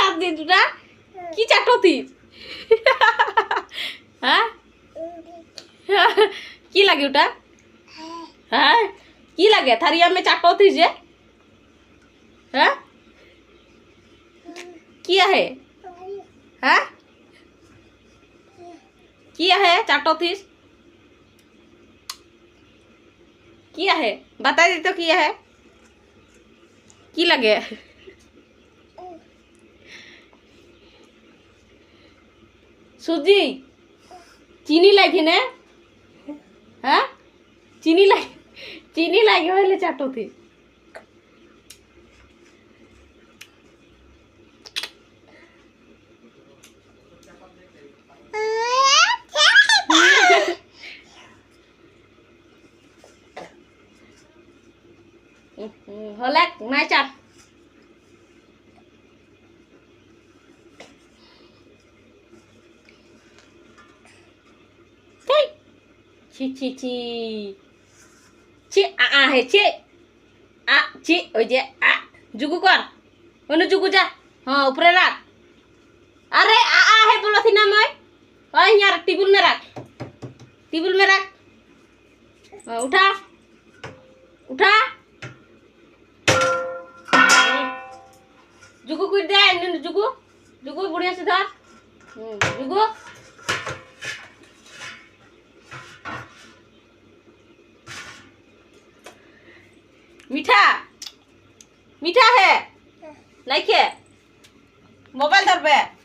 হাত দিয়ে দুটা কি চাটতিস হ্যাঁ কি লাগে ওটা হ্যাঁ কি লাগে থারিয়া মে চাটতিস যে হ্যাঁ किया है हाँ किया है चाटोतीस किया है बता दे तो किया है की लगे सुजी चीनी लगी ने हाँ चीनी लगी वाले चाटोतीस হলে নাই চাট ছি ছি ছি ছি আ হে ছি আ ছি ওই যে আ জুগু কর অন্য জুগু যা হ্যাঁ উপরে রাখ আরে আ হে বলছি না মই ওই यार टेबल में रख उठा उठा जुगु कुछ दे जुगु बढ़िया से धर जुगु मीठा है लाइक मोबाइल धर पे